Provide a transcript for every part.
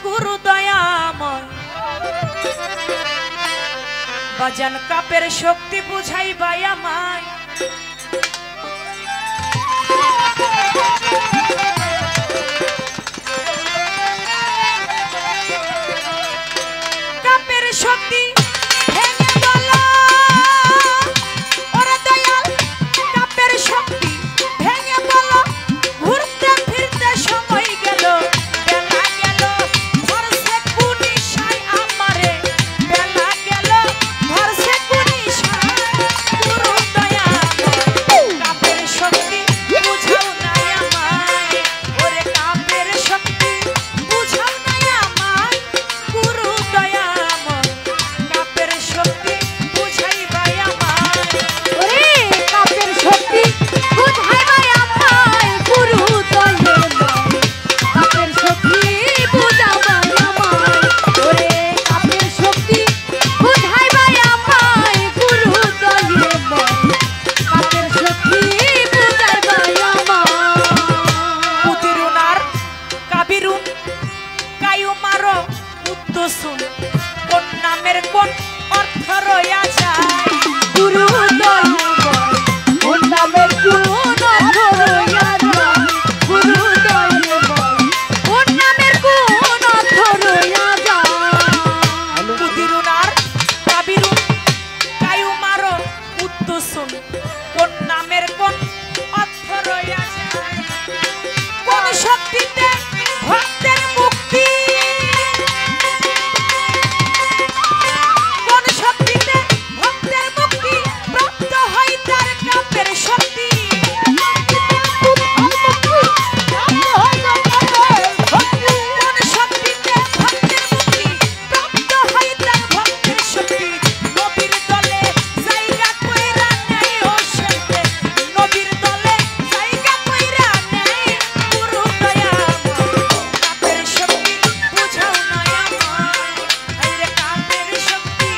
গুরু দয়াময় বাজান কাপের শক্তি বুঝাইবা আমায় কাপের শক্তি ভেঙে বলো ওরে দয়াল কাপের শক্তি ভেঙে বলো ঘুরতে ফিরতে সময় গেল বেলা গেল ধরছে কুনি সাই আমারে বেলা গেল ধরছে কুনি সাই গুরু দয়াময় কাপের শক্তি বুঝাও না আমায় ওরে কাপের শক্তি বুঝাও না আমায় গুরু দয়াময় কাপের শক্তি বুঝাইবা আমায় ওরে কাপের শক্তি বুঝাইবা আমায় গুরু দয়াময় কাপের শক্তি বুঝাবা আমায় ওরে কাপের শক্তি বুঝাইবা আমায় গুরু দয়াময় কাপের শক্তি বুঝাইবা আমায় পুতিরুনার কাবিরুন কায়ু মারো উদ্দসুন কোন নামের কোন অর্থ রয়া যায় গুরু দয়াময় ওর নামের গুণ অথরয়া যায় গুরু দয়াময় ওর নামের গুণ অথরয়া যায় পুতিরুনার কাবিরুন কায়ু মারো উদ্দসুন কোন নামের কোন অর্থ রয়া যায় কোন শক্তিতে ভক্তের মুক্তি কোন শক্তিতে ভক্তের মুক্তি প্রাপ্ত হয় তার কাপের শক্তি কোন শক্তিতে ভক্তের মুক্তি প্রাপ্ত হয় তার ভক্তের শক্তি নবীর দলে জায়গা কইরা নেই ও সেতে নবীর দলে জায়গা কইরা নেই গুরু দয়াময় কাপের শক্তি বুঝাও না আমায় আরে কাপের শক্তি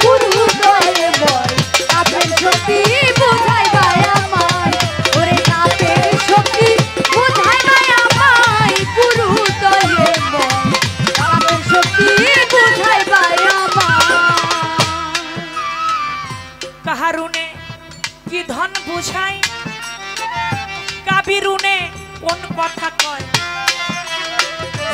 গুরু দয়াময় কাপের শক্তি বুঝাইবা আমায় ওরে কাপের শক্তি বুঝাইবা আমায় গুরু দয়াময় কাপের শক্তি বুঝাইবা আমায় কাহারুনে কি ধন বুঝাই কাবিরুনে কোন কথা কয়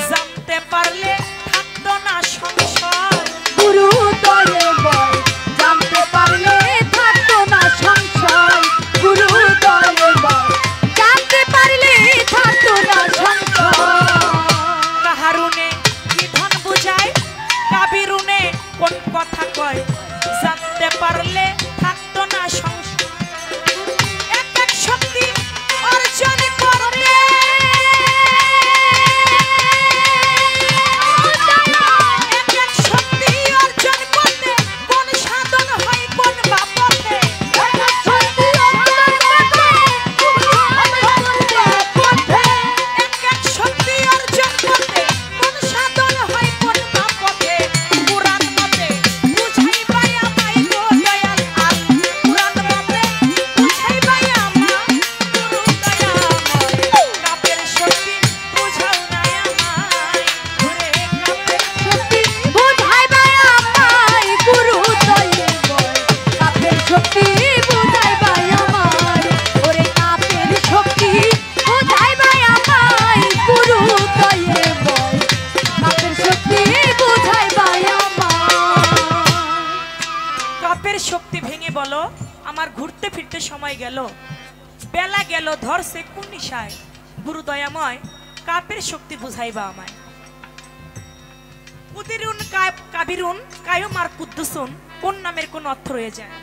জানতে পারলে থাকতো না সংশয় গুরু দয়াময় জানতে পারলে থাকতো না সংশয় গুরু দয়াময় জানতে পারলে থাকতো না সংশয় কাহারুনে কি ধন বুঝাই কাবিরুনে কোন কথা কয় জানতে পারলে থাকতো না সংশয় এক এক শক্তি অর্জন করতে এক এক শক্তি অর্জন করতে কোন সাধন হয় কোন বাপতে এক এক শক্তি অর্জন করতে কোন সাধন হয় কোন বাপতে পুরাণ মতে বুঝাইবা আমায় গো দয়াল আল পুরাণ মতে বুঝাইবা আমায় গুরু দয়াময় কাপের শক্তি বুঝাও না আমায় ওরে কাপের শক্তি বুঝাইবা আমায় গুরু দয়াময় কাপের শক্তি বুঝাইবা আমায় ওরে কাপের শক্তি বুঝাইবা আমায় গুরু দয়াময় কাপের শক্তি বুঝাইবা আমায় কাপের শক্তি ভেঙে বলো আমার ঘুরতে ফিরতে সময় গেল বেলা গেল ধরছে কোন নিশায় গুরু দয়াময় কাপের শক্তি বুঝাইবা আমায় উদিরুন কাবিরুন কায়ুমার কুদ্দুসুন কোন নামের কোন অর্থ রয়ে যায়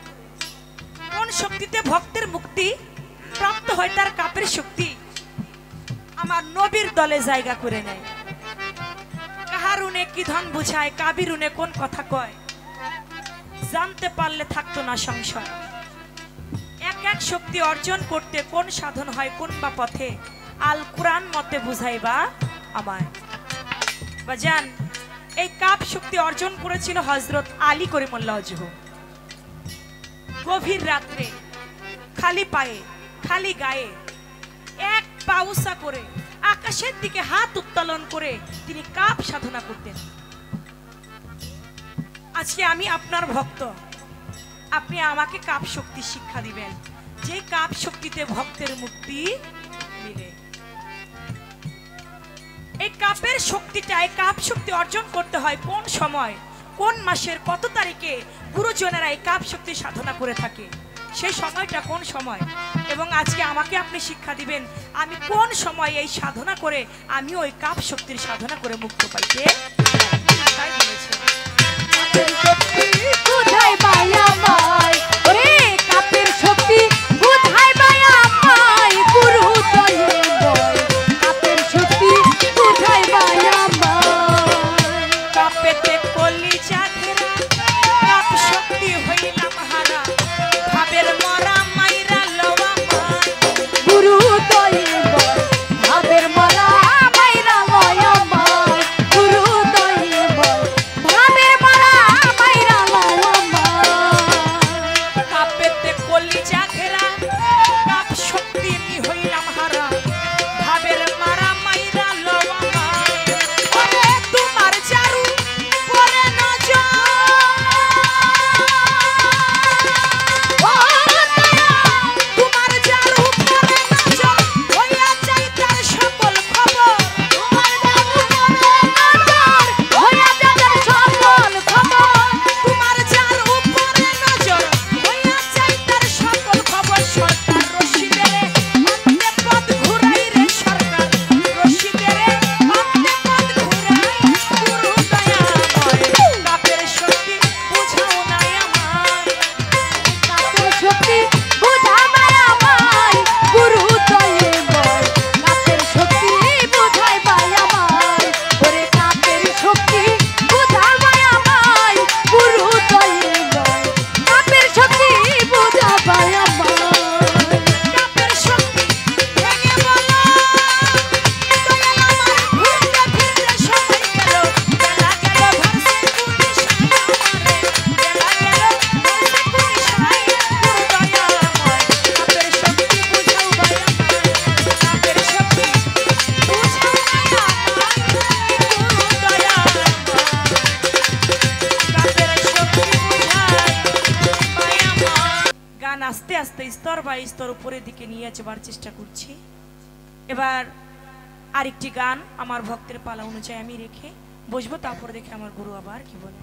কোন শক্তিতে ভক্তের মুক্তি প্রাপ্ত হয় তার কাপের শক্তি আমার নবীর দলে জায়গা করে নেয় কাহারুনে কি ধন বুঝায় কাবিরুনে কোন কথা কয় জানতে পারলে থাকতো না সংশয় এক এক শক্তি অর্জন করতে কোন সাধন হয় কোন বা পথে আল কুরআন মতে বুঝাইবা আমায় বাজান এই কাপ শক্তি অর্জন করেছিল হযরত আলী করিমুল্লাহ ওয়াজহু গভীর রাত্রে খালি পায়ে খালি গায়ে এক পাউসা করে আকাশের দিকে হাত উত্তোলন করে তিনি কাপ সাধনা করতেন। আজকে আমি আপনার ভক্ত, আপনি আমাকে কাপ শক্তি শিক্ষা দিবেন, যে কাপ শক্তিতে ভক্তের মুক্তি মিলে। এই কাপের শক্তিটা, এই কাপ শক্তি অর্জন করতে হয় কোন সময়, কোন মাসের কত তারিখে গুরুজনেরা এই কাপ শক্তি সাধনা করে থাকে, সেই সময়টা কোন সময়, এবং আজকে আমাকে আপনি শিক্ষা দিবেন আমি কোন সময় এই সাধনা করে আমি ওই কাপ শক্তির সাধনা করে মুক্ত পাইতে তাই বলেছে। বুঝাই ভাই আমায়, ওরে কাপের শক্তি বুঝাই ভাই আমায়, গুরু দয়ে বল কাপের শক্তি বুঝাই ভাই আমায়। কাপেতে কলিজা ঘেরা কাপ শক্তি হইলাম হারা, ভাবের মরা মাইরা লওয়া মার। গুরু দয়ে বল ভাবের মালা মাইরা লয় আমায়, গুরু দয়ে বল ভাবের মালা মাইরা লয় আমায়। কাপেতে কলিজা ঘেরা কাপ শক্তি আমি হইলাম হারা, ভাবের মারা মাইরা লওয়া মার। ওরে তোমার চারু পরে নজর, তোমার চারু পরে নজর হইয়া যাই তার সকল খবর। তোমার দাদু পরে নজর হইয়া যাদের সকল খবর। তোমার যার উপরে নজর হইয়া যাই তার সকল খবর। সরকার রশিদেরে অন্তে পথ ঘুরাই রে, সরকার রশিদেরে অন্তে পথ ঘুরাই। গুরু দয়াময় কাপের শক্তি বুঝাও নাই আমায়। কাপের শক্তি বুঝাই আমায়, গুরু দয়ে বল কাপের শক্তি বুঝাই ভাই আমায়। ওরে কাপের শক্তি বুঝাই আমায়, গুরু দয়ে বল কাপের শক্তি বুঝাই ভাই আমায়। কাপের শক্তি ভেঙে বলো দয়াল আমার, ঘুরতে ফিরতে সময় গেল, বেলা গেল ভারসে পুলিশ আমারে, বেলা গেল ভারসে পুলিশ আই। গুরু দয়াময় কাপের শক্তি বুঝাও ভাই আমায়, কাপের শক্তি বুঝাও ভাই আমায়। গুরু দয়াময় কাপের শক্তি বুঝাই ভাই আমায়। গান আস্তে আস্তে স্তর বাই স্তর উপরের দিকে নিয়ে যাবার চেষ্টা করছি। এবার আরেকটি গান আমার ভক্তের পালা অনুযায়ী আমি রেখে বসবো, তারপর দেখে আমার গুরু আবার কি বলে।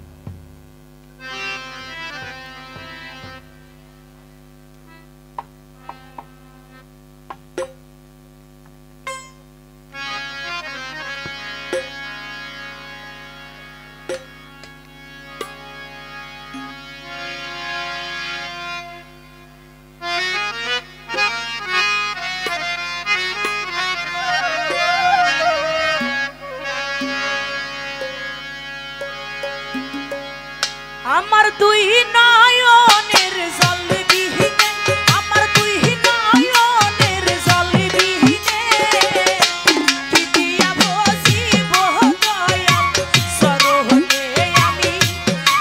আমার দুই নয়নের জল বিহীনে, আমার দুই নয়নের জল বিহীনে কি দিয়া বসিব দয়াল সরোহনে আমি,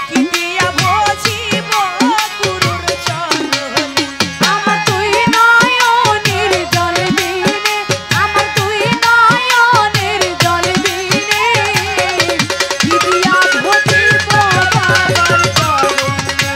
কি দিয়া বসিব গুরুর চরণে। আমার দুই নয়নের জল দিনে, আমার দুই নয়নের জল দিনে, কি দিয়া ভজিব বাবার চরণে।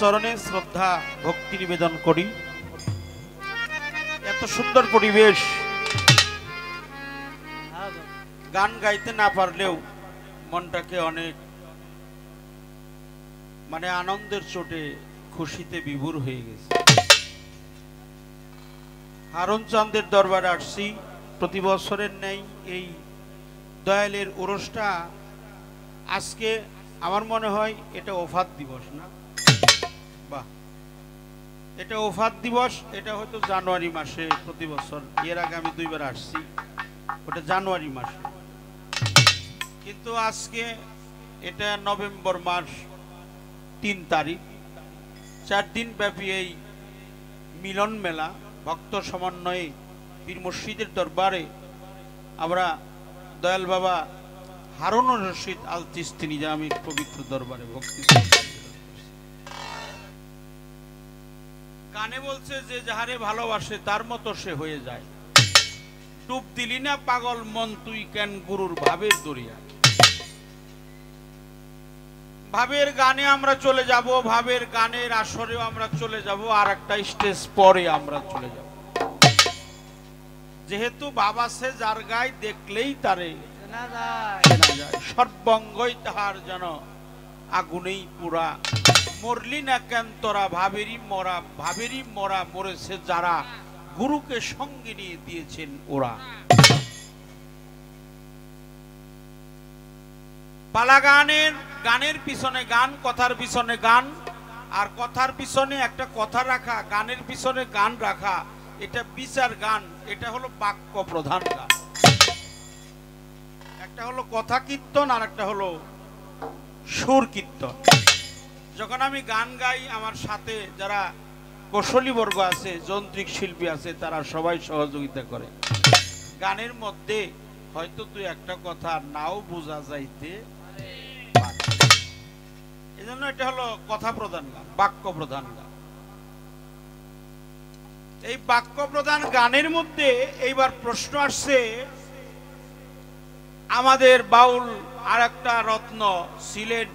চরণে শ্রদ্ধা ভক্তি নিবেদন করি। এত সুন্দর পরিবেশ, গান গাইতে না পারলেও মনটাকে অনেক আনন্দের চোটে খুশিতে বিভোর হয়ে গেছে। হারুন চাঁদের দরবারে আসছি প্রতি বছরের নেই। এই দয়ালের ওরসটা আজকে আমার মনে হয় এটা ওফাত দিবস না? বাহ, এটা ওফাত দিবস। এটা হয়তো জানুয়ারি মাসে প্রতি বছর, এর আগে আমি 2 বার আসছি, ওটা জানুয়ারি মাসে। কিন্তু আজকে এটা নভেম্বর মাস 3 তারিখ। 4 দিন ব্যাপী এই মিলন মেলা ভক্ত সমন্বয়ে পীর মুর্শিদের দরবারে আমরা দয়াল বাবা হারুন রশিদ আল চিশতি নিজামীর পবিত্র দরবারে ভক্তি। গানে বলছে যে যাহারে ভালোবাসে তার মতো সে হয়ে যায়, ডুব দিলি না পাগল মন তুই কেন গুরুর ভাবের দরিয়া। ভাবের গানে আমরা চলে যাব, ভাবের গানের আসরেও আমরা চলে যাব, আর একটা স্টেজ পরে আমরা চলে যাব। যেহেতু বাবা সে যার গায়ে দেখলেই তারে সর্বঙ্গই তাহার যেন আগুনেই পুরা। মরলি না কেন তোরা ভাবেরই মরা, ভাবেরই মরা মরেছে যারা, গুরুকে সঙ্গে নিয়ে দিয়েছেন ওরা। পালা গানের পিছনে গান, কথার পিছনে গান, আর কথার পিছনে একটা কথা রাখা, গানের পিছনে গান রাখা, এটা বিচার গান। এটা হলো বাক্য প্রধান গান। একটা হলো কথা কীর্তন আর একটা হলো সুর কীর্তন। যখন আমি গান গাই, আমার সাথে যারা কৌশলী বর্গ আছে, যন্ত্রিক শিল্পী আছে, তারা সবাই সহযোগিতা করে। গানের মধ্যে হয়তো 2-1টা কথা নাও বোঝা যাইতে পারে, এজন্য এটা হলো কথা প্রধান গান, বাক্য প্রধান গান। এই বাক্য প্রধান গানের মধ্যে এইবার প্রশ্ন আসছে, আমাদের বাউল আর একটা রত্ন ছিলেন,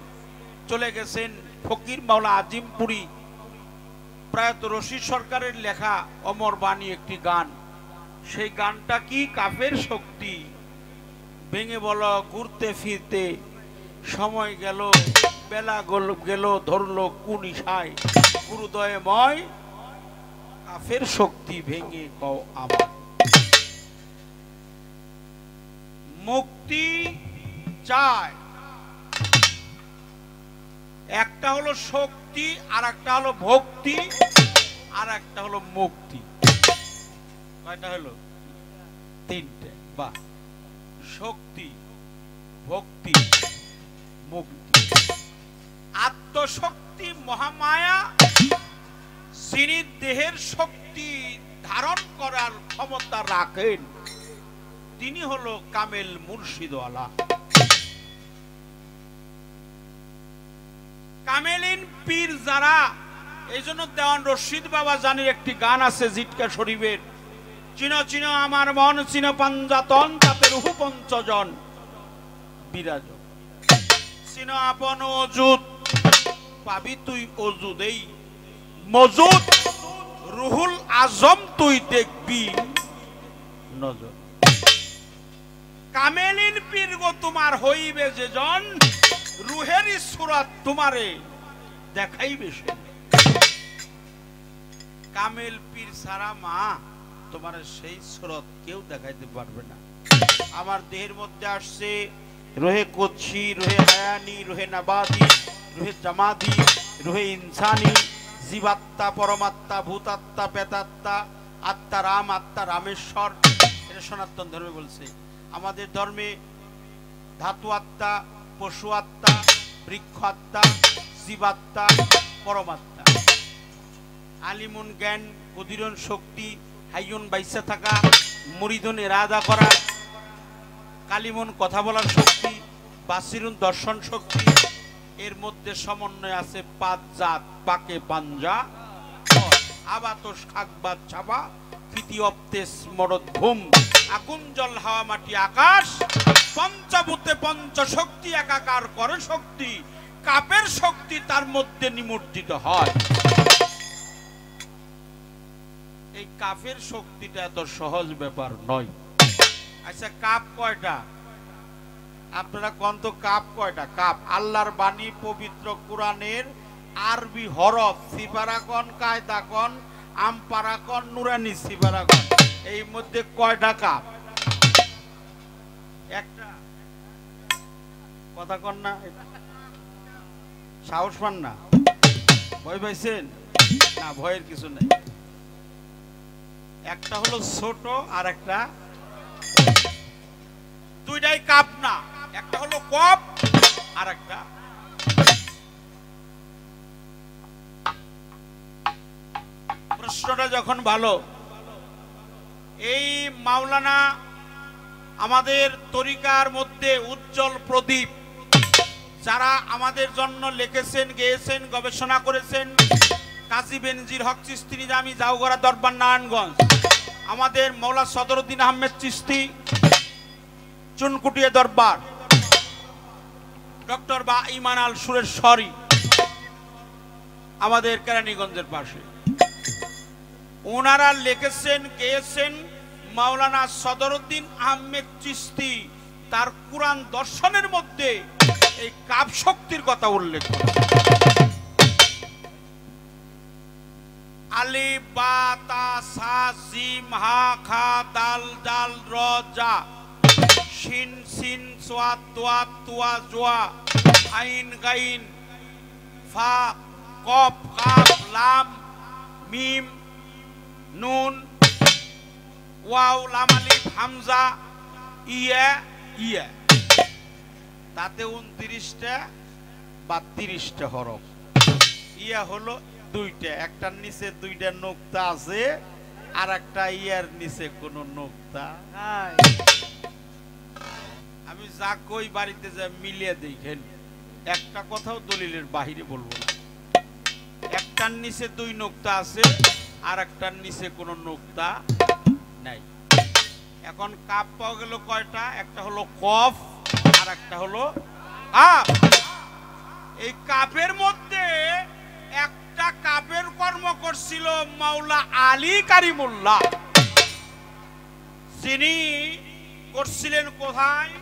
চলে গেছেন ফকির মাওলা আজিমপুরি, প্রয়াত রশিদ সরকারের লেখা অমর বাণী একটি গান। সেই গানটা কি? কাফের শক্তি ভেঙে বলো ঘুরতে ফিরতে, সময় গেল বেলা গেল ধরলো কোন ইশায়, গুরুদয়ময় কাফের শক্তি ভেঙে কও আমার। মুক্তি চায়, একটা হলো শক্তি, আর একটা হলো ভক্তি, আর একটা হলো মুক্তি। কয়টা হলো? 3টে। বাহ, শক্তি, ভক্তি, মুক্তি। আত্মশক্তি মহামায়া, যিনি দেহের শক্তি ধারণ করার ক্ষমতা রাখেন, তিনি হলো কামেল মুর্শিদওয়ালা। কামেলিন পীর যারা, এই জন্য দেওয়ান রশিদ বাবা জানির একটি গান আছে জিটকা শরীফের, চিনো চিনো আমার মন, চিনো পাঞ্জাতন, তাতে রুহু পঞ্চজন বিরাজ। চিনো আপন অজুদ, পাবি তুই অজুদেই মজুদ, রুহুল আজম তুই দেখবি নজর। কামেলিন পীর গো তোমার হইবে যে জন, রুহেরই সুরাত তোমারে দেখাইবে সে। কামেল পীর সারা মা তোমার সেই সুরত কেউ দেখাইতে পারবে না। আমার দেহের মধ্যে আসছে রোহে কুদসি, রোহে হায়ানি, রোহে নাবাদি, রোহে জামাদি, রোহে ইনসানি, জীবাত্মা, পরমাত্মা, ভূতাত্মা, পেতাত্মা, আত্মা রাম, আত্মা রামেশ্বর। এটা সনাতন ধর্মে বলছে। আমাদের ধর্মে ধাতু আত্মা, পশু আত্মা, বৃক্ষ আত্মা, জীবাত্মা, পরমাত্মা। আলিমুন জ্ঞান, কদিরন শক্তি, হাইয়ুন বাইসা থাকা, মুরিদুন ইরাদা করা, কালিমুন কথা বলার শক্তি, বাসিরুন দর্শন শক্তি। এর মধ্যে সমন্বয় আছে 5 জাত, পাকে পাঞ্জা, আবাতস খাকবাদ ছাবা, ফিতি অপ্তেস মরদ ঘুম, আগুন জল হাওয়া মাটি আকাশ, পঞ্চভূতে পঞ্চশক্তি একাকার করে শক্তি। কাপের শক্তি তার মধ্যে নিমজ্জিত হয়। এই কাপের শক্তিটা এত সহজ ব্যাপার নয়। আচ্ছা, কাপ কয়টা? আপনারা কোন তো কাপ কয়টা? কাপ আল্লাহর বাণী পবিত্র কোরআনের আরবি হরফ সিফারাকন, কায়দাকন, আমপারাকন, নুরানি সিফারাকন, এই মধ্যে কয়টা কাপ? একটা। কথা কন না, সাহস পান না? ভয় পাইছেন না? ভয়ের কিছু নেই। একটা হলো ছোট আর একটা, দুইটাই কাপ না, একটা হলো কপ আর একটা। প্রশ্নটা যখন ভালো, এই মাওলানা আমাদের তরিকার মধ্যে উজ্জ্বল প্রদীপ, যারা আমাদের জন্য লিখেছেন, গেয়েছেন, গবেষণা করেছেন, কাজী বেনজির হক চিশতি নিজামী, জাউগড়া দরবার, নারায়ণগঞ্জ। আমাদের মৌলা সদরুদ্দিন আহমেদ চিশতি, চুনকুটিয়া দরবার, ডক্টর বা ইমান আল সুরেশ্বরী, আমাদের কেরানীগঞ্জের পাশে। ওনারা লিখেছেন, গেয়েছেন, মাওলানা সদরুদ্দিন আহমেদ চিশতি তার কুরআন দর্শনের মধ্যে এই কাপ শক্তির কথা উল্লেখ করেন। আলিফ বা তা সা জিম হা খা দাল জাল র জা শিন সিন সোয়াদ তোয়া তুয়া জোয়া আইন গাইন ফা কফ কাফ লাম মিম নুন ওয়াও লাম আলিফ হামজা ইয়া ইয়া, তাতে 29টা বা 30টা হরফ। ইয়া হলো দুইটা, একটার নিচে দুইটা নোক্তা আছে, আর একটা ইয়ার নিচে কোনো নোক্তা নাই। আমি যা কই বাড়িতে যা মিলিয়ে দেখেন, একটা কথাও দলিলের বাহিরে বলবো না। একটার নিচে দুই নোক্তা আছে, আর একটার নিচে কোনো নোক্তা নাই। এখন কাপ পাওয়া গেল কয়টা? একটা হলো কফ আর একটা হলো কাপ। এই কাপের মধ্যে একটা কাপের কর্ম করছিল মাওলা আলী কারিমুল্লাহ। যিনি করছিলেন কোথায়?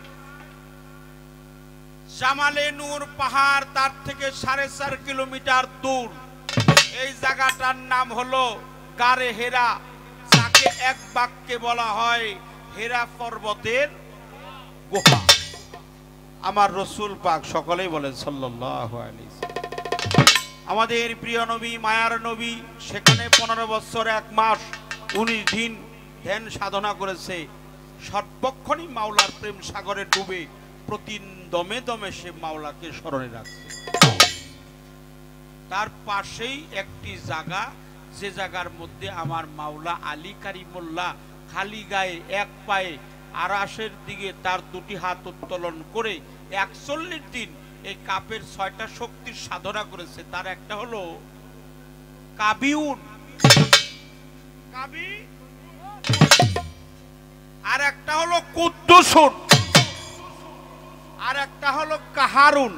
জামালে নূর পাহাড়, তার থেকে 4.5 কিলোমিটার দূর। এই জায়গাটার নাম হলো গারে হেরা, যাকে এক বাক্যে বলা হয় হেরা পর্বতের গুহা। আমার রসুল পাক সকলেই বলেন সাল্লাল্লাহু আলাইহি ওয়াসাল্লাম। আমাদের প্রিয় নবী, মায়ার নবী, সেখানে 15 বছর 1 মাস 19 দিন ধ্যান সাধনা করেছে। সর্বক্ষণই মাওলার প্রেম সাগরে ডুবে প্রতি দমে দমে সে মাওলাকে স্মরণে রাখছে। তার পাশেই একটি জায়গা, যে জায়গার মধ্যে আমার মাওলা আলী কারিমুল্লাহ খালি গায়ে এক পায়ে আরাশের দিকে তার দুটি হাত উত্তোলন করে 41 দিন এই কাপের 6টা শক্তির সাধনা করেছে। তার একটা হলো কাবিউন, কাবি, আর একটা হলো কুদ্দুসুন, আর একটা হলো কাহারুন,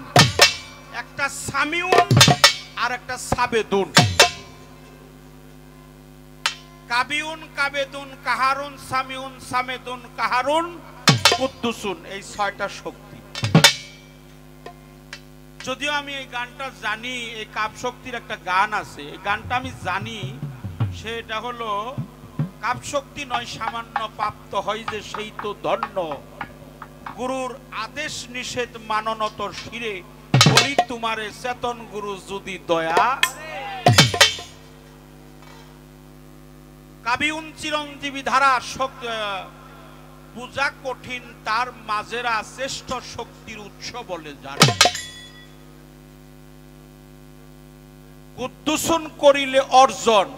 একটা সামিউন আর একটা সাবেদুন। কাবিউন, কাবেদুন, কাহারুন, সামিউন, সামেদুন, কাহারুন, কুদ্দুসুন, এই 6টা শক্তি। যদিও আমি এই গানটা জানি, এই কাপ শক্তির একটা গান আছে, এই গানটা আমি জানি। সেটা হলো কাপ শক্তি নয় সামান্য প্রাপ্ত হয় যে সেই তো ধন্য, গুরুর আদেশ নিষেধ মাননত শিরে, বলি তোমারে চেতন গুরু যদি দয়া। কাবিউন চিরঞ্জীবী ধারা, পূজা কঠিন তার মাঝেরা শ্রেষ্ঠ শক্তির উৎস বলে জানে। কুদ্দুসুন করিলে অর্জন,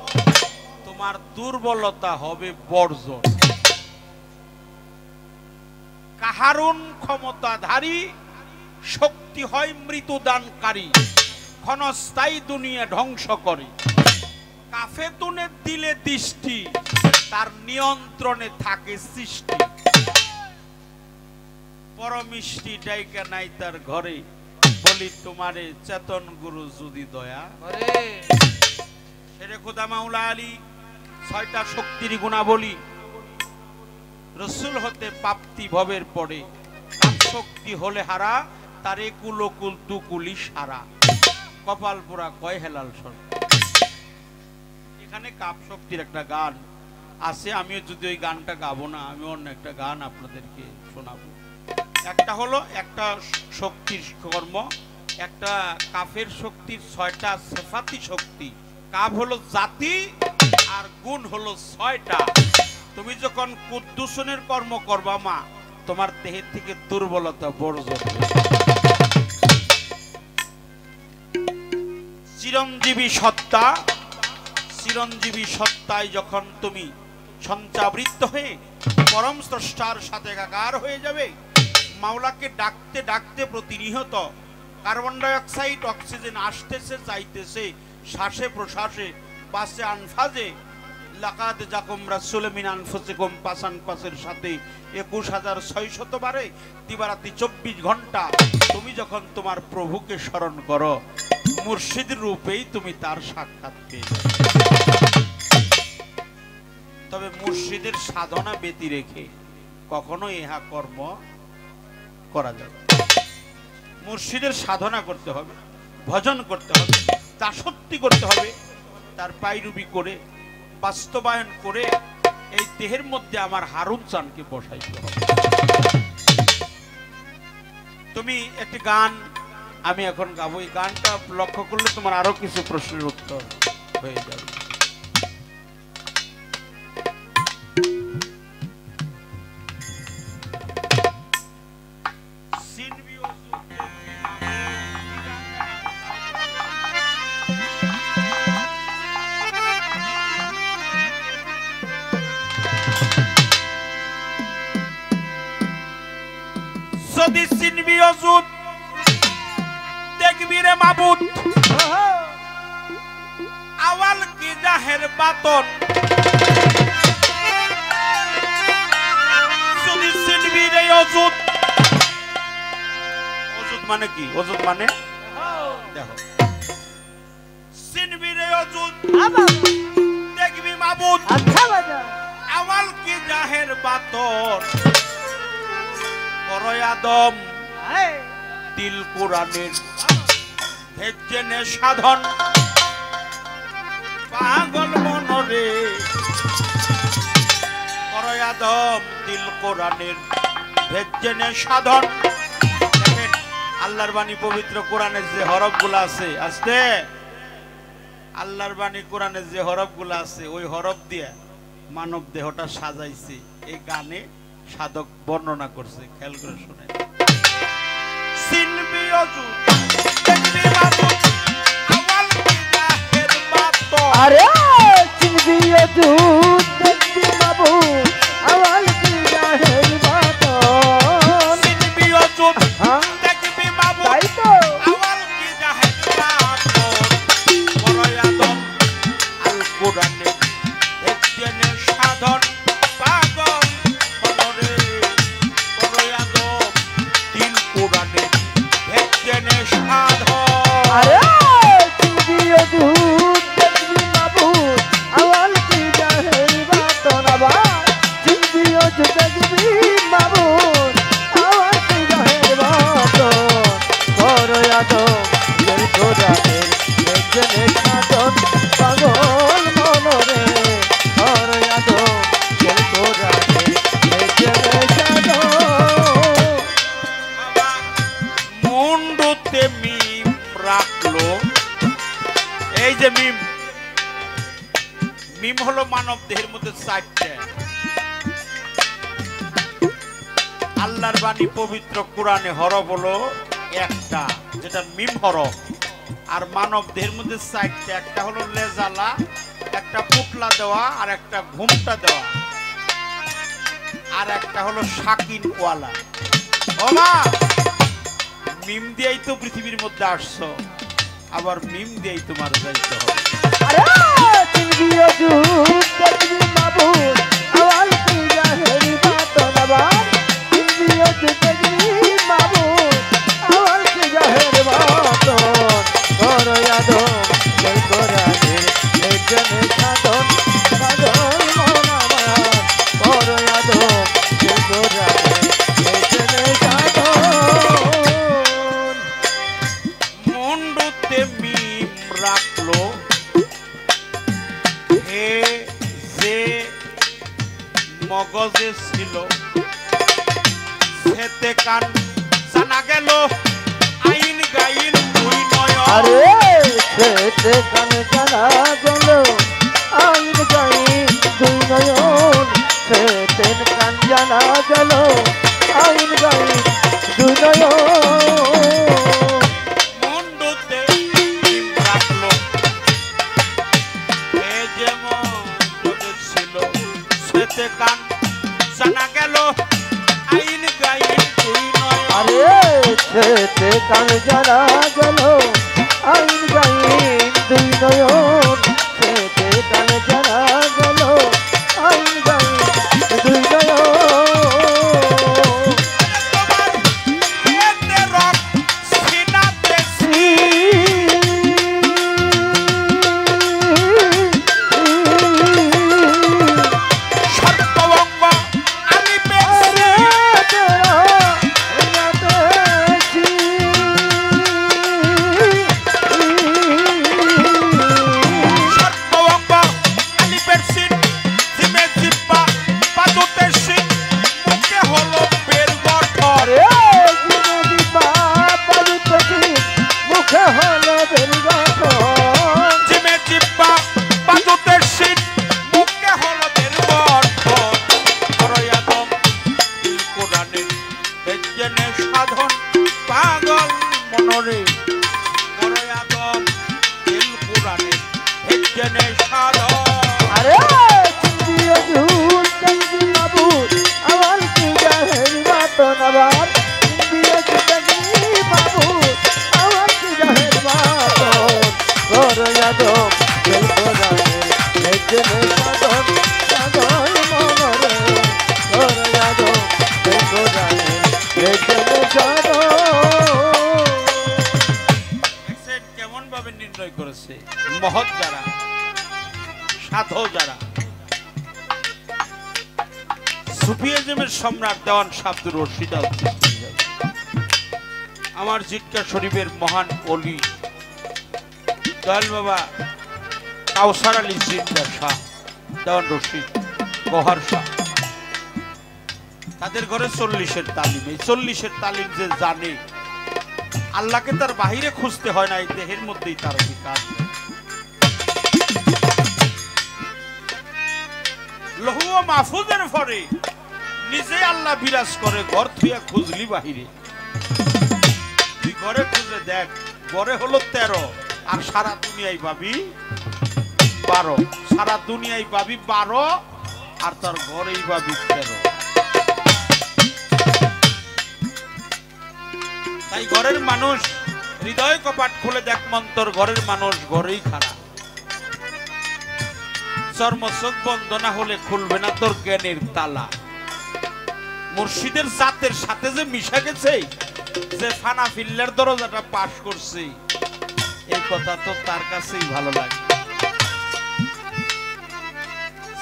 তোমার দুর্বলতা হবে বর্জন। কাহারুন ক্ষমতাধারী, শক্তি হয় মৃত্যুদানকারী, ক্ষণস্থায়ী দুনিয়া ধ্বংস করে। কাফেতুনে দিলে দৃষ্টি, তার নিয়ন্ত্রণে থাকে সৃষ্টি। পরমিষ্টি ডাইকা নাই তার ঘরে, বলি তোমারে চেতন গুরু যদি দয়া করে সেরে খোদা মাওলা আলী 6টা শক্তির গুণাবলী রসুল হতে প্রাপ্তি ভবের পরে শক্তি হলে হারা তারে কুলকুল দুকুলি সারা কপাল পোড়া কয় হেলাল সর। এখানে কাপ শক্তির একটা গান আছে, আমিও যদি ওই গানটা গাবো না, আমি অন্য একটা গান আপনাদেরকে শোনাবো। একটা হলো একটা শক্তির কর্ম, একটা কাফের শক্তির 6টা সেফাতি শক্তি। কাফ হলো জাতি আর গুণ হলো 6টা। তুমি যখন কুদ্দুসনের কর্ম করবা মা, তোমার দেহের থেকে দুর্বলতা বর্জন হবে। চিরঞ্জীবী সত্তা, চিরঞ্জীবী সত্তায় যখন তুমি সঞ্চাবৃত্ত হয়ে পরম স্রষ্টার সাথে একাকার হয়ে যাবে, মাওলাকে ডাকতে ডাকতে প্রতিনিয়ত কার্বন ডাই অক্সাইড অক্সিজেন আসতেছে যাইতেছে শ্বাসে প্রশ্বাসে পাশে আনফাজে লাকাদ জাকুম রাসূল মিন আনফুসিকুম পাসান পাসের সাথে 21600 বারে দিবারাতি 24 ঘন্টা তুমি যখন তোমার প্রভুকে স্মরণ করো, মুর্শিদ রূপেই তুমি তার সাক্ষাৎ পেয়ে যাবে। তবে মুর্শিদের সাধনা ব্যতি রেখে কখনো ইহা কর্ম করা যাবে। মুর্শিদের সাধনা করতে হবে, ভজন করতে হবে, দাসত্ব করতে হবে, তার পায়রুবি করে বাস্তবায়ন করে এই দেহের মধ্যে আমার হারুন চানকে বসাইতে হবে। তুমি একটি গান আমি এখন গাবো, এই গানটা লক্ষ্য করলে তোমার আরো কিছু প্রশ্নের উত্তর হয়ে যাবে। যদি চিনবি অজুদ দেখবি রে মাবুদ, আওয়াল কি জাহের বাতন। যদি চিনবি রে অজুদ, অজুদ মানে কি? অজুদ মানে দেখো, চিনবি রে অজুদ দেখবি মাবুদ, আওয়াল কি জাহের বাতন। করয় আদম দিল কোরআনের ভেজেনে সাধন, পাগল মনরে করয় আদম দিল কোরআনের ভেজেনে সাধন। দেখেন আল্লাহর বাণী পবিত্র কোরআনের যে হরফগুলো আছে, আস্তে আল্লাহর বাণী কোরআনের যে হরফগুলো আছে ওই হরফ দিয়ে মানব দেহটা সাজাইছে। এই গানে সাধক বর্ণনা করছে, খেয়াল করে শুনে। চিনবি অজুদ দেখবি মাবুদ, আওয়াল কি জাহের বাতন। আরে চিনবি অজুদ দেখবি মাবুদ, আওয়াল কি জাহের বাতন। চিনবি অজুদ দেখবি মাবুদ, তাই তো আওয়াল কি জাহের বাতন। করয় আদম আল কোরআনে ভেজেনে সাধন, পাগল মনরে করয় আদম দিল কোরআনে ভেজেনে সাধন। আরে চিনবি অজুদ দেখবি মাবুদ, আওয়াল কি জাহের বাতন। আবার চিনবি অজুদ দেখবি মাবুদ, আওয়াল কি জাহের বাতন। করয় আদম দিল কোরআনে ভেজেনে সাধন, পাগল মনরে করয় আদম দিল কোরআনে ভেজেনে সাধন। বাবা মুন্ডুতে মিম রাখলো, এই যে মিম, মিম হলো মানব দেহের মধ্যে 4টে। আল্লাহর বাণী পবিত্র কোরআনে হরফ হলো একটা, যেটা মিম হরফ। আর মানব দেহের মধ্যে 4টে, একটা হলো লেজালা, একটা পুটলা দেওয়া, আর একটা ঘুমটা দেওয়া, আর একটা হলো শাকিন ওয়ালা। ও মা, মিম দিয়েই তো পৃথিবীর মধ্যে আসছো, আবার মিম দিয়েই তোমার যাইতে হবে। আরে চিনবি অজুদ দেখবি মাবুদ, আওয়াল কি জাহের বাতন। আবার চিনবি অজুদ দেখবি মাবুদ, আওয়াল কি জাহের বাতন। যে মগজে ছিল সেতে কান জানা গেল আইন গাইন দুই নয় আরে সেতে কান জানা গেল আইন গাইন দুই নয়ন সেতে কান জানা গেল আইন গাইন দুই নয়ন মুন্ডুতে ডিম রাখলো এ যে মগজে ছিল সেতে কান জানা গেল আইন গাইন দুই নয় আরে সেতে কান জানা গেল আইন গাইন দুই নয়ন সেতে কান জানা গেল আইন গাইন দুই নয়ন তোমার এতে রক সিনাতে সর্বঙ্গ আমি পেয়েছি সর্বঙ্গ আমি পেয়েছি জিমে জিব্বা পাদুতে শীত মুখে হলো বের গঠর মুখে হলো জিমে জিব্বা পাদুতে শীত মুখে হলো বের গঠর করই আদম দিল কোরআনে বেজনে সাধন পাগল মনরে করই আদম দিল কোরআনে বেজনে সাধন আরে চিন্দিয়ে ঝুল চিন্দি মাবুদ আওয়াল কি জাহের বাতন আবার চিন্দিয়ে চিন্দি মাবুদ আওয়াল কি জাহের বাতন কর ইয়াদম দিল কোরআনের নেজনে সাধন সাধন মনরে কর ইয়াদম দিল কোরআনের নেজনে সাধন দেখছেন কেমন ভাবে নির্ণয় করেছে মহৎ যারা সাধু যারা সুফিয়াজমের সম্রাট দেওয়ান শাব্দুর রশিদ আল চিশতি আমার জিটকা শরীফের মহান অলি দয়াল বাবা কাউসার আলী জিন্দা শাহ দেওয়ান রশিদ গোহার শাহ তাদের ঘরে 40-এর তালিম এই 40-এর তালিম যে জানে আল্লাহকে তার বাহিরে খুঁজতে হয় না এই দেহের মধ্যেই তার অধিকার লৌহ মাহফুজের পরে নিজে আল্লাহ বিরাজ করে ঘর থুইয়া খুঁজলি বাহিরে তুই ঘরে খুঁজে দেখ ঘরে হলো 13 আর সারা দুনিয়ায় পাবি 12 সারা দুনিয়ায় পাবি 12 আর তার ঘরেই পাবি 13 তাই ঘরের মানুষ হৃদয় কপাট খুলে দেখ মন্তর ঘরের মানুষ ঘরেই খারাপ চর্ম চোখ বন্ধ না হলে খুলবে না তোর জ্ঞানের তালা মুর্শিদের জাতের সাথে যে মিশা গেছে যে ফানা ফিল্লার দরজাটা পাশ করছে এই কথা তো তার কাছেই ভালো লাগে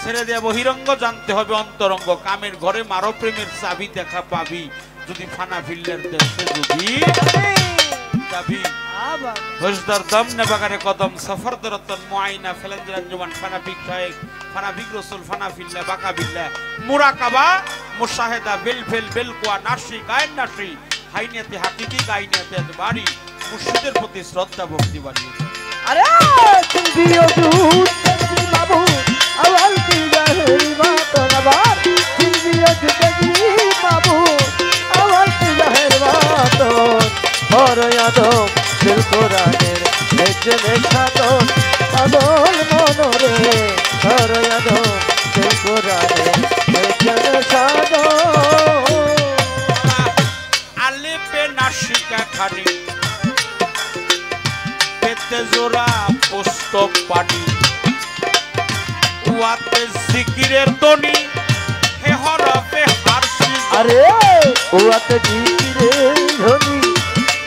ছেড়ে দেয়া বহিরঙ্গ জানতে হবে অন্তরঙ্গ কামের ঘরে মারো প্রেমের চাবি দেখা পাবি যদি ফানা ফিল্লার দেশে যদি যাবি হজদার দম নে বাগারে কদম সফর দরতন মুআইনা ফেলেন্দ্রান জুমান ফানাফিক শায়েক ফানাফিক রাসূল ফানাফিল্লাহ বাকা বিল্লাহ মুরাকাবা মুশাহেদা বিল ফিল বিল কুয়া নাশি গায়ন নাশি হাইনিয়াতে হাকিকি গায়নিয়াতে বাড়ি মুর্শিদের প্রতি শ্রদ্ধা ভক্তি বাড়িয়ে আরে চিন্দিয়ে ঝুল চিন্দি মাবুদ আওয়াল কি জাহের বাতন আবার চিন্দিয়ে চিন্দি মাবুদ আওয়াল কি জাহের বাতন কর ইয়াদম দিল কোরআনের নেজনে সাধন পাগল মনরে কর ইয়াদম দিল কোরআনের নেজনে সাধন আলিপে নাশিকা খানি পেতে জোড়া পুস্তক পানি ওয়াতে জিকিরের ধ্বনি হে হরফে হারসি আরে ওয়াতে জিকিরের ধ্বনি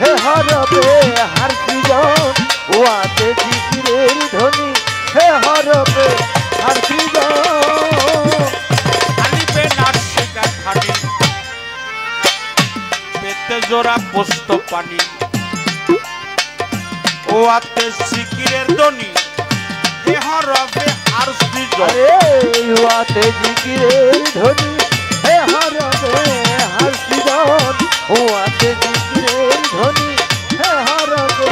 হে হরফে হারসিজন ওয়াতে জিকিরের ধ্বনি হে হরফে হারসিজন আলিপে নাশিকা খানি পেতে জোড়া পুস্তক পানি ওয়াতে জিকিরের ধ্বনি হে হরফে হারসি আরে ওয়াতে জিকিরের ধ্বনি হে হরবে হাসিজন ওয়াতে জিকিরের ধ্বনি হে হরবে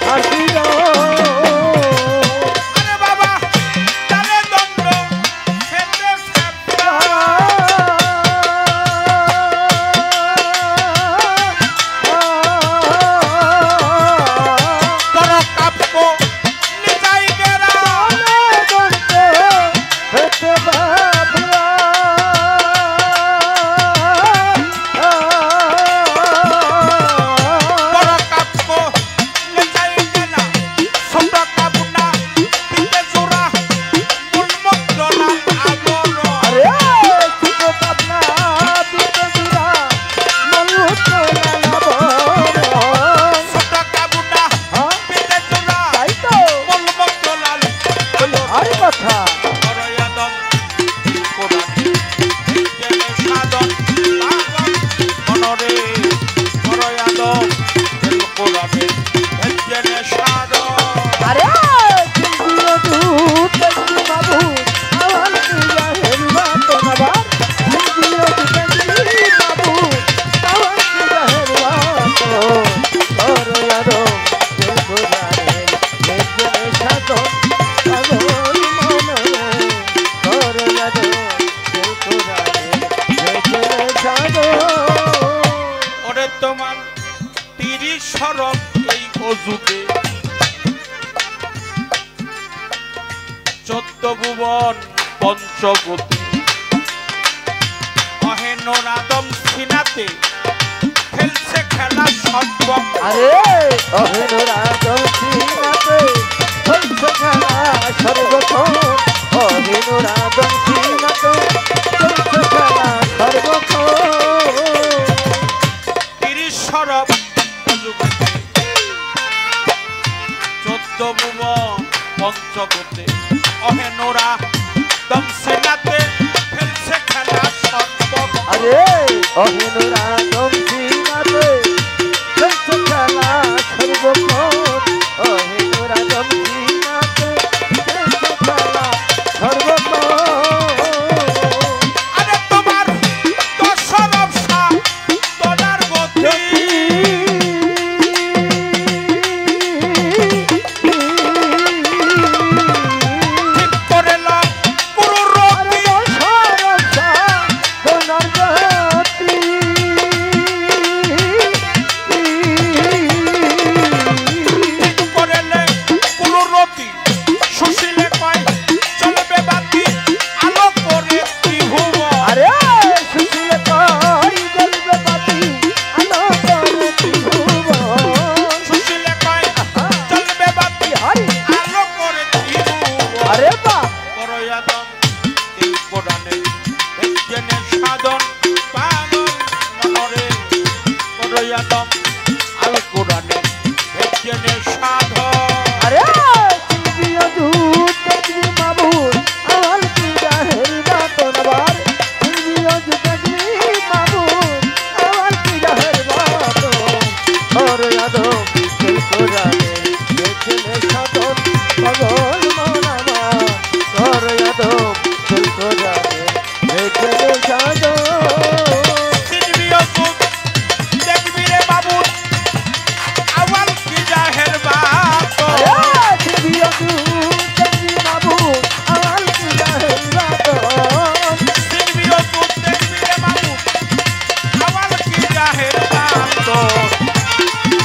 হাসিজন আরে বাবা তালে দণ্ড খেতে ফেপড়া করো কাপ্য নিতাই গেরা করো কাপ্য নিতাই গেরা ছোট কাপুনা পিতে জোড়া উন্মুক্ত নাম আগর আরে ছোট পাবনা পিতে জোড়া মলুত লালাবন ছোট কাপুনা পিতে জোড়া তাই তো উন্মুক্ত লাল আরে কথা করয়াদম কোরআন জেনে সাধন পাগল মনরে করয়াদম কোরআনে জেনে সাধন আরে জিন্দিও দুধ দেখি বাবু আওয়াল কিয়া হেলবা তো নবার জিন্দিও দুধ দেখি বাবু আওয়াল কিয়া হেলবা তো করো ইয়াদো জয় গোরারে জয় সাধন পাগল মনরে করো ইয়াদো জয় গোরারে জয় সাধন ওরে তোমার 30 শরব এই অজুতে 14 ভুবন পঞ্চগতি অহেন রাদম সিনাতে খেলছে খেলা সর্বম আরে অহেনরা দক্ষিণাতে হইছে খেলা সর্বক্ষণ অহেনরা দক্ষিণাতে হইছে খেলা সর্বক্ষণ 30 শরব অজুতে 14 ভুবন পঞ্চগতে অহেনরা দম সিনাতে খেলছে খেলা সর্বম আরে অহেনরা দক্ষিণাতে হইছে খেলা সর্বক্ষণ অহেনরা দক্ষিণাতে হইছে খেলা সর্বক্ষণ আরে তোমার দশরব শাহ তোলার গতি ঠিক করে ল গুরু রতি ঠিক করে লে গুরু রতি সুশীলে কয় চলবে বাতি আলো করে ত্রিভুবন সুশীলে কয় চলবে বাতি আলো করে ত্রিভুবন করয়াদম এই কোরআনে জেনে সাধন পাগল মনরে করয়াদম আল কোরআনে জেনে সাধন পাগল মনামা ঘর যাদব চল করে দেখে সাধন সিনবিও সুখ দেখবি রে বাবু আওয়াল কি জাহের বাত সিনবিও সুখ দেখবি রে বাবু আওয়াল কি জাহের বাত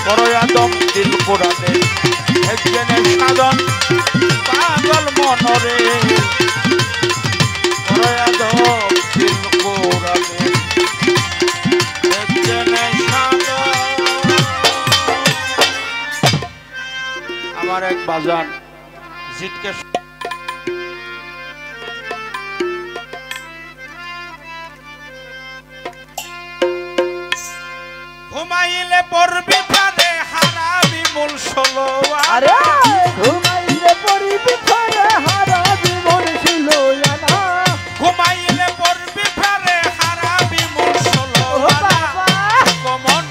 করয়াদম দিল কোরআনে জেনে সাধন পাগল মনরে করয়াদম দিল কোরআনে জেনে সাধন আমার এক বাজান জিতকে ঘুমাইলে পড়বি পারে হারাবি মূল ষোলোয়া আরে ঘুমাইলে পড়বি পারে হারাবি মূল ষোলোয়া ঘুমাইলে পড়বি পারে হারাবি মূল ষোলোয়া কমন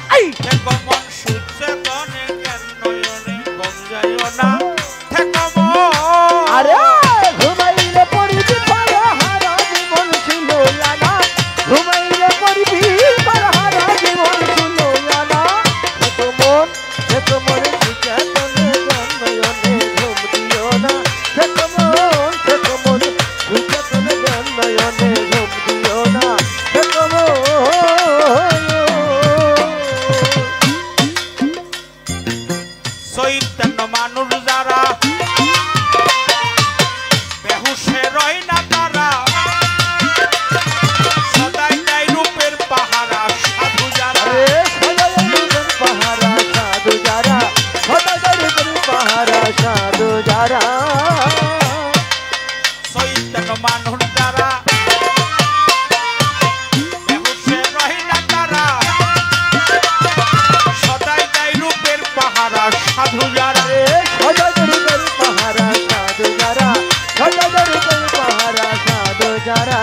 কমন সূর্যে তনে জ্ঞান নয়নে গঞ্জাইও না কমন আরে ঘুমাইলে পড়বি পারে হারাবি মূল রয় না তারা সদাই দেয় রূপের পাহারা সাধু যারা পাহারা সাধু যারা পাহারা সাধু যারা চৈতন্য মানুষ যারা বেহুশে রয় না তারা সদাই দেয় রূপের পাহারা সাধু যারা পাহারা সাধু যারা পাহারা সাধু যারা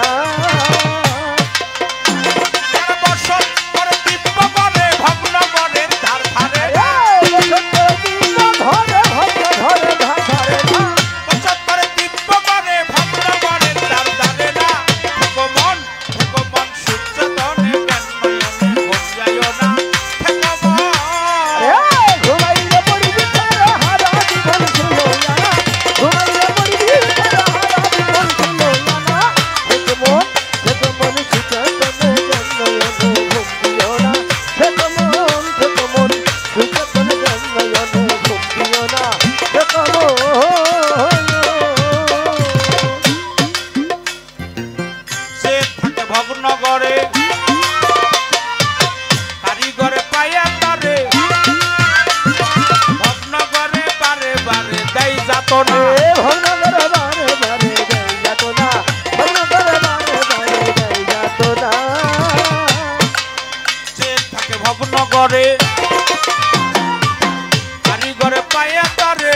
বসত করে দিব্য করে ভগ্ন করে ধার ধারে বসত করে দিব্য করে ভগ্ন করে ধার ধারে না ভগবান ভগবান সূর্যতনে জ্ঞান নয়নে ঘুম যায় না ভগবান সে থাকে ভগ্নগরে কারিগরে পাইয়া তারে ভগ্নগরে বারে বারে দেয় যাতনা সে থাকে ভগ্নগরে কারিগরে পাইয়া তারে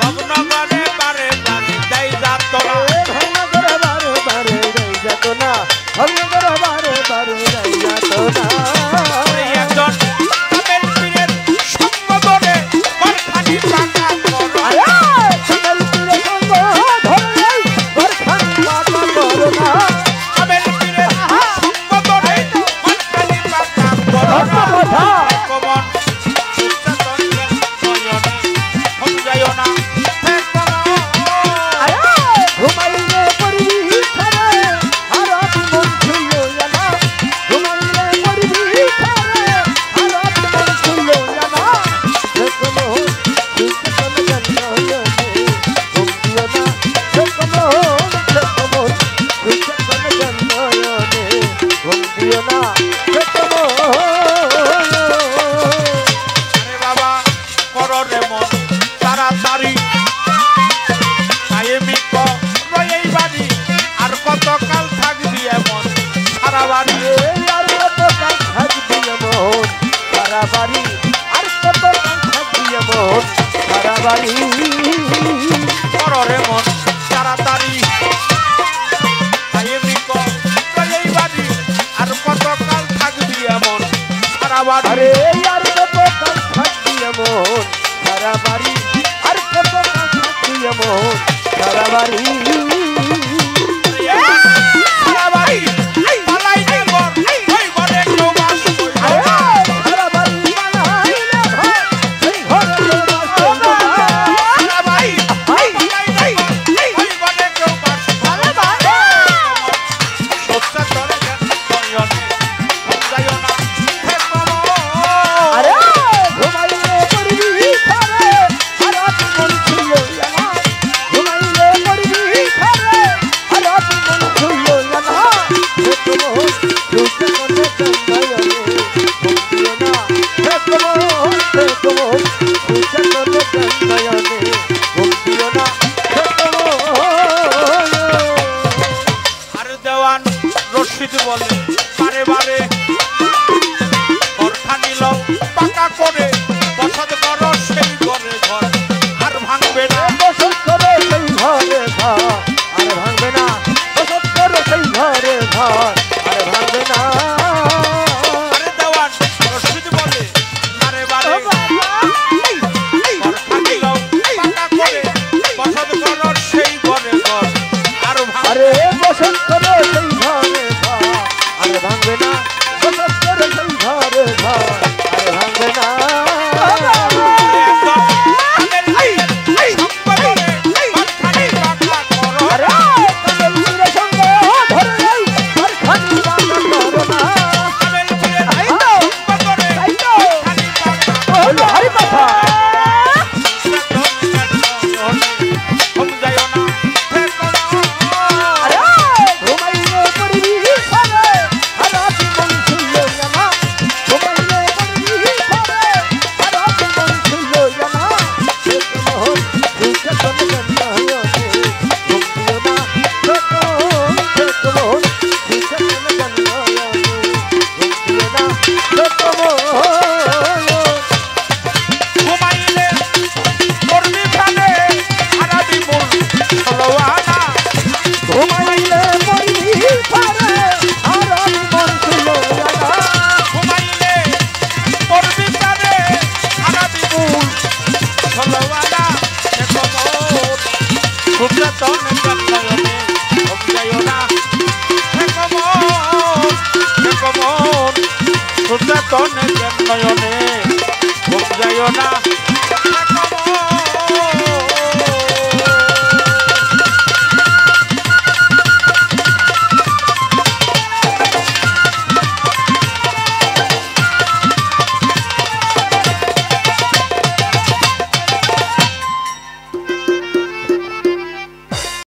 ভগ্নগরে বারে বারে দেয় যাতনা একজন কামেল পীরের সঙ্গ ধরে বরখানি পাকা করো কামেল পীরের সঙ্গ ধরে বরখানি পাকা করো ভগবান সূর্যতন নয়নে ঘুম যায় না আরে বাবা করো রে মন তাড়াতাড়ি কায়েমি রয় এই বাড়ি আর কত কাল থাকবি এমন সারা বাড়ি করো রে মন তাড়াতাড়ি কায়েমি রয় এই বাড়ি আর কত কাল থাকবি এমন সারা বাড়ি আরে আর কত কাল থাকবি এমন সারা বাড়ি আর কত কাল থাকবি এমন সারা বাড়ি সারা বাড়ি পালাই যে ঘর ওই ঘরে কেউ বাস করবে না। সারা বাড়ি বানাইলে ঘর সেই ঘরে বাস করবো না। সারা বাড়ি পালাই যে ঘর ওই ঘরে কেউ বাস করবে না। সত্যা ধরে জ্ঞান নয়নে ঘুম যায় না হে কমল। আরে ঘুমাইলে পড়বি ঘরে আর মন ছিল আমার ঘুমাইলে পড়বি ঘরে আর মন ছিল আমার দেখো দুটো মনে চন্দ্রয়নে ঘুমিয়ে না দেখো দুটো মনে চন্দ্রয়নে ঘুমিয়ে না দেখো আর দেওয়ান রশিদ বলে বারে বারে ঘরখানি নিল পাকা করে বসত করো সেই ঘরে ঘর আর ভাঙবে না। বসত করে সেই ঘরে ঘর আর ভাঙবে না বসত করে সেই ঘরে ঘর আর ভাঙবে না আরে দেওয়ান রশিদ বলে বারে বারে ঘরখানি নিল পাকা করে বসত করো সেই ঘরে ঘর আর ভাঙবে আরে বসত করে সেই ঘরে ঘর আর সচেতন জন্ময়নে ঘুম যাইও না হে কমল সচেতন জন্ময়নে ঘুম যাইও না